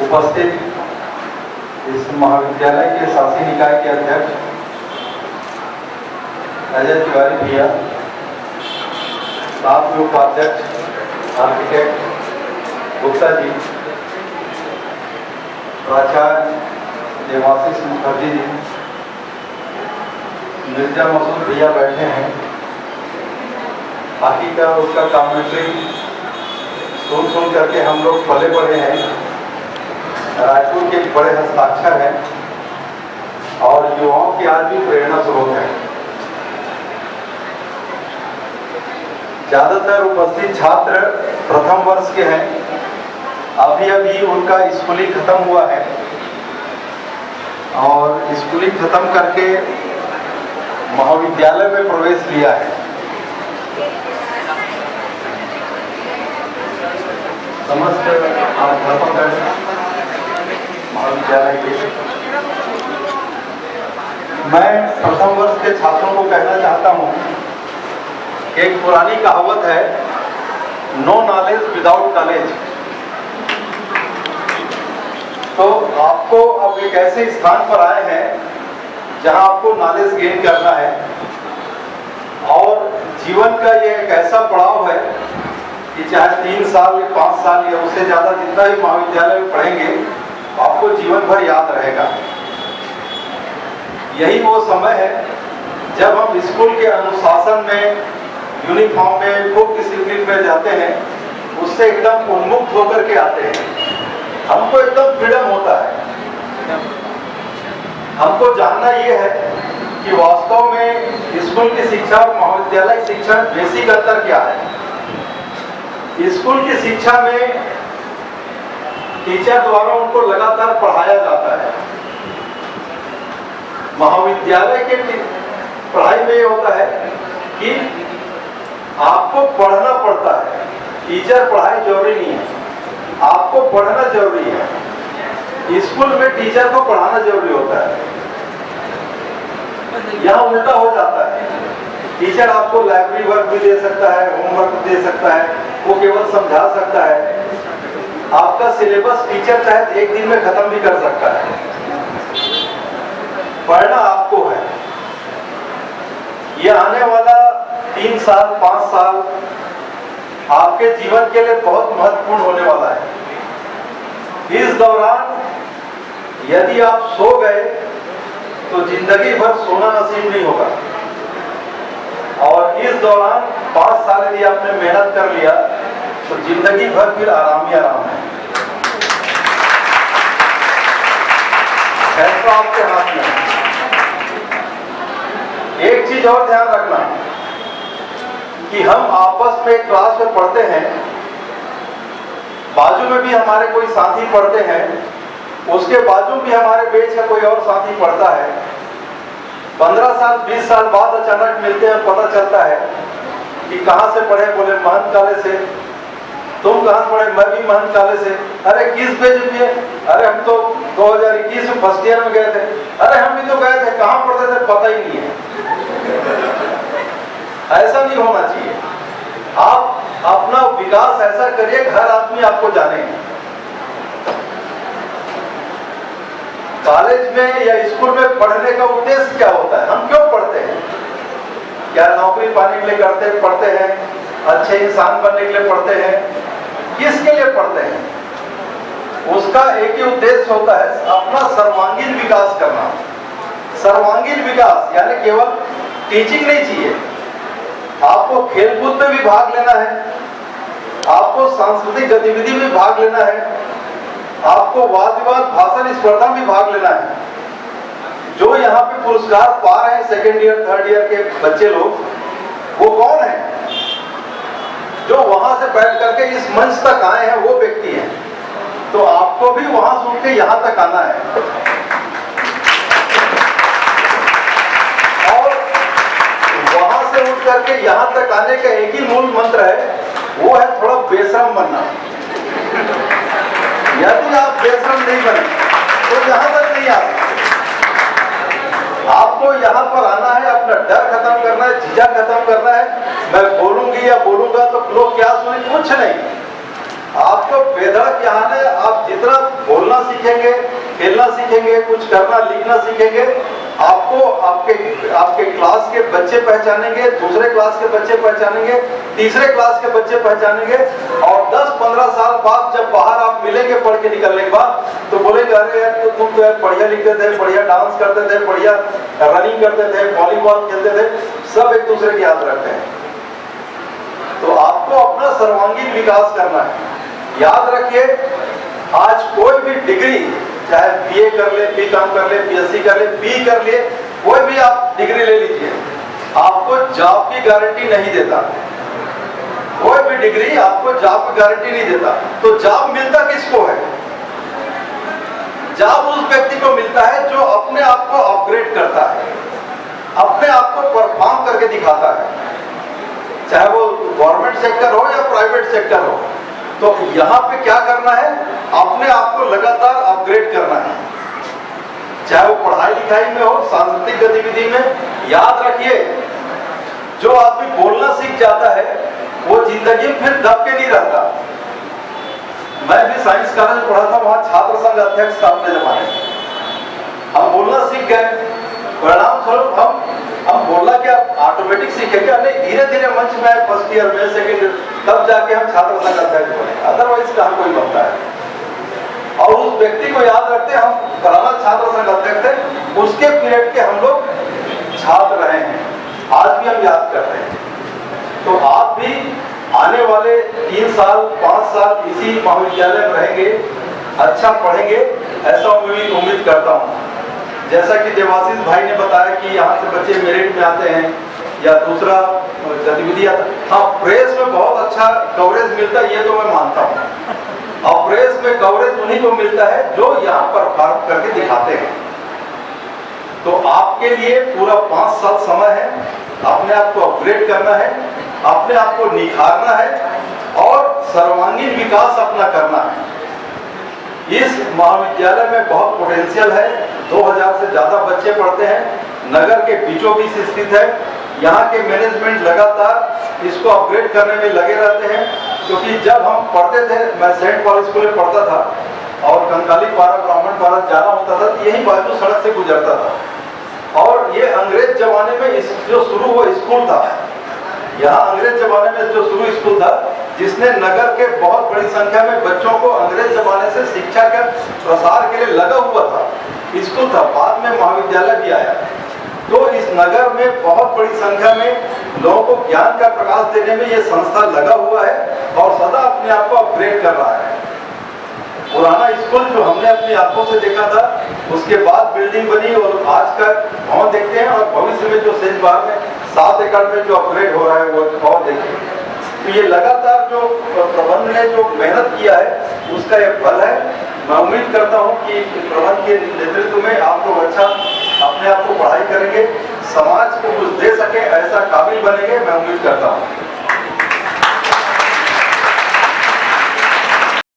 उपस्थित इस महाविद्यालय के शासी निकाय के अध्यक्ष अजय तिवारी भैया, साथ में उपाध्यक्ष आर्किटेक्ट गुप्ता जी, प्राचार्य देवाशीष मुखर्जी जी, मिर्जा मसूद भैया बैठे हैं। बाकी का उसका कमेंट्री सुन करके हम लोग पले पड़े हैं। रायपुर के बड़े हस्ताक्षर हैं और युवाओं की आज भी प्रेरणा स्रोत है। ज्यादातर उपस्थित छात्र प्रथम वर्ष के हैं। अभी उनका स्कूलिंग खत्म हुआ है और स्कूलिंग खत्म करके महाविद्यालय में प्रवेश लिया है। समस्त अध्यापक महाविद्यालय के मैं प्रथम वर्ष के छात्रों को कहना चाहता हूं कि एक पुरानी कहावत है, नो नॉलेज विदाउट कॉलेज। तो आपको अब एक ऐसे स्थान पर आए हैं जहां आपको नॉलेज गेन करना है और जीवन का ये एक ऐसा पड़ाव है कि चाहे 3 साल या 5 साल या उससे ज्यादा जितना भी महाविद्यालय में पढ़ेंगे आपको जीवन भर याद रहेगा। यही वो समय है जब हम स्कूल के अनुशासन में, यूनिफॉर्म में, खूब डिसिप्लिन में जाते हैं, उससे एकदम उन्मुक्त होकर के आते हैं। हमको एकदम फ्रीडम होता है। हमको जानना ये है कि वास्तव में स्कूल की शिक्षा और महाविद्यालय की शिक्षा में बेसिक अंतर क्या है। स्कूल की शिक्षा में टीचर द्वारा उनको लगातार पढ़ाया जाता है। महाविद्यालय के पढ़ाई में ये होता है कि आपको पढ़ना पड़ता है। टीचर पढ़ाई जरूरी नहीं है, आपको पढ़ना जरूरी है। स्कूल में टीचर को पढ़ाना जरूरी होता है। यहाँ उल्टा हो जाता है। टीचर आपको लाइब्रेरी वर्क भी दे सकता है, होमवर्क दे सकता है, वो केवल समझा सकता है। आपका सिलेबस टीचर चाहे 1 दिन में खत्म भी कर सकता है। पढ़ना आपको है। ये आने वाला 3 साल 5 साल आपके जीवन के लिए बहुत महत्वपूर्ण होने वाला है। इस दौरान यदि आप सो गए तो जिंदगी भर सोना नसीब नहीं होगा और इस दौरान 5 साल यदि आपने मेहनत कर लिया तो जिंदगी भर फिर आराम ही आराम है। फैसला आपके हाथ में है। एक चीज और ध्यान रखना कि हम आपस में क्लास में पढ़ते हैं, बाजू में भी हमारे कोई साथी पढ़ते हैं, उसके बाजू भी हमारे बेंच का कोई और साथी पढ़ता है। 15 साल 20 साल बाद अचानक मिलते हैं, पता चलता है कि कहां से पढ़े, बोले महंत काले से। तुम कहां पढ़े? मैं भी महंत काले से। अरे किस पेज पे? अरे हम तो 2021 में फर्स्ट ईयर में गए थे। अरे हम भी तो गए थे, कहां पढ़ते थे पता ही नहीं है। ऐसा नहीं होना चाहिए। आप अपना विकास ऐसा करिए हर आदमी आपको जाने। कॉलेज में या स्कूल में पढ़ने का उद्देश्य क्या होता है? हम क्यों पढ़ते हैं? क्या नौकरी पाने के लिए पढ़ते हैं? अच्छे इंसान बनने के लिए पढ़ते हैं? किसके लिए पढ़ते हैं? उसका एक ही उद्देश्य होता है, अपना सर्वांगीण विकास करना। सर्वांगीण विकास यानी केवल टीचिंग नहीं चाहिए, आपको खेलकूद में भी भाग लेना है, आपको सांस्कृतिक गतिविधि में भाग लेना है, आपको वाद विवाद भाषण स्पर्धा में भाग लेना है। जो यहाँ पे पुरस्कार पा रहे हैं 2nd ईयर 3rd ईयर के बच्चे लोग, वो कौन है? जो वहां से बैठ करके इस मंच तक आए हैं वो व्यक्ति हैं। तो आपको भी वहां से उठ के यहां तक आना है और वहां से उठ करके यहां तक आने का एक ही मूल मंत्र है, वो है थोड़ा बेशरम बनना। यदि आप बेशरम नहीं बने तो यहां तक नहीं आ सकते। आपको यहाँ पर आना है, अपना डर खत्म करना है, झिझक खत्म करना है। मैं बोलूंगी या बोलूंगा तो लोग क्या सुने, कुछ नहीं। आपको बेधड़क यहाँ है, आप आप जितना बोलना सीखेंगे, खेलना सीखेंगे, कुछ करना लिखना सीखेंगे, आपको आपके क्लास के बच्चे पहचानेंगे, दूसरे क्लास के बच्चे पहचानेंगे, तीसरे क्लास के बच्चे पहचानेंगे, और 10-15 साल बाद जब बाहर आप मिलेंगे पढ़ के निकलने के बाद, तो बोलेंगे अरे यार तो तुम तो बढ़िया लिखते थे, बढ़िया डांस करते थे, बढ़िया रनिंग करते थे, वॉलीबॉल खेलते थे, सब एक दूसरे की याद रखते हैं। तो आपको अपना सर्वांगीण विकास करना है। याद रखिए, आज कोई भी डिग्री, चाहे बीए कर ले, बीकॉम कर ले, बीएससी कर ले, बी कर ले, कोई भी आप डिग्री ले लीजिए, आपको जॉब की गारंटी नहीं देता। कोई भी डिग्री आपको जॉब की गारंटी नहीं देता। तो जॉब मिलता किसको है? जॉब उस व्यक्ति को मिलता है जो अपने आप को अपग्रेड करता है, अपने आप को परफॉर्म करके दिखाता है, चाहे वो गवर्नमेंट सेक्टर हो या प्राइवेट सेक्टर हो। तो यहां पे क्या करना है? अपने आप को लगातार अपग्रेड करना है, चाहे वो पढ़ाई लिखाई में हो, सांस्कृतिक गतिविधि में। याद रखिए, जो आदमी बोलना सीख जाता है वो जिंदगी में फिर दब के नहीं रहता। मैं भी साइंस कॉलेज पढ़ा था, वहां छात्र संघ अध्यक्ष था अपने जमाने में। हम बोलना सीख गए, परिणाम स्वरूप हम बोलना क्या ऑटोमेटिक सीखे क्या? नहीं, धीरे धीरे मंच में फर्स्ट ईयर में, सेकेंड ईयर, तब जाके हम छात्र संघ अध्यक्ष बने, अदरवाइज कहाँ कोई बनता है। और उस व्यक्ति को याद रखते, हम पुराना छात्र संघ अध्यक्ष थे, उसके पीरियड के हम लोग छात्र रहे हैं, आज भी हम याद करते हैं। तो आप भी आने वाले 3 साल 5 साल इसी महाविद्यालय में रहेंगे, अच्छा पढ़ेंगे, ऐसा उम्मीद करता हूँ। जैसा कि देवाशीष भाई ने बताया कि यहाँ से बच्चे मेरिट में आते हैं या दूसरा गतिविधि आता है। हाँ, प्रेस में बहुत अच्छा कवरेज मिलता है, ये तो मैं मानता हूँ। और प्रेस में कवरेज उन्हीं को मिलता है जो यहाँ परफॉर्म करके दिखाते हैं। तो आपके लिए पूरा 5 साल समय है, अपने आप को अपग्रेड करना है, अपने आप को निखारना है और सर्वांगीण विकास अपना करना है। इस महाविद्यालय में बहुत पोटेंशियल है, 2000 से ज्यादा बच्चे पढ़ते हैं, नगर के बीचों बीच स्थित है। यहाँ के मैनेजमेंट लगातार इसको अपग्रेड करने में लगे रहते हैं, क्योंकि जब हम पढ़ते थे, मैं सेंट पॉल स्कूल में पढ़ता था और कंकाली पारा ब्राह्मण पारा जाना होता था, तो यही बाजू सड़क से गुजरता था। और ये अंग्रेज जमाने में जो शुरू हुआ स्कूल था, यहाँ अंग्रेज जमाने में जो शुरू स्कूल था, जिसने नगर के बहुत बड़ी संख्या में बच्चों को अंग्रेज जमाने से शिक्षा के प्रसार के लिए लगा हुआ था, स्कूल था। बाद में महाविद्यालय भी आया। तो इस नगर में बहुत बड़ी संख्या में लोगों को ज्ञान का प्रकाश देने में ये संस्था लगा हुआ है और सदा अपने आप को अपग्रेड कर रहा है। पुराना स्कूल जो हमने अपनी आंखों से देखा था, उसके बाद बिल्डिंग बनी और आज का भवन देखते हैं, और भविष्य में जो शेष भाग में 7 एकड़ में जो अपग्रेड हो रहा है वो और देखिए। तो ये लगातार जो प्रबंध ने जो मेहनत किया है, उसका ये फल है। मैं उम्मीद करता हूँ कि प्रबंध के नेतृत्व में आप लोग अच्छा अपने आप को पढ़ाई करेंगे, समाज को कुछ दे सके, ऐसा काबिल बनेंगे, मैं उम्मीद करता हूँ।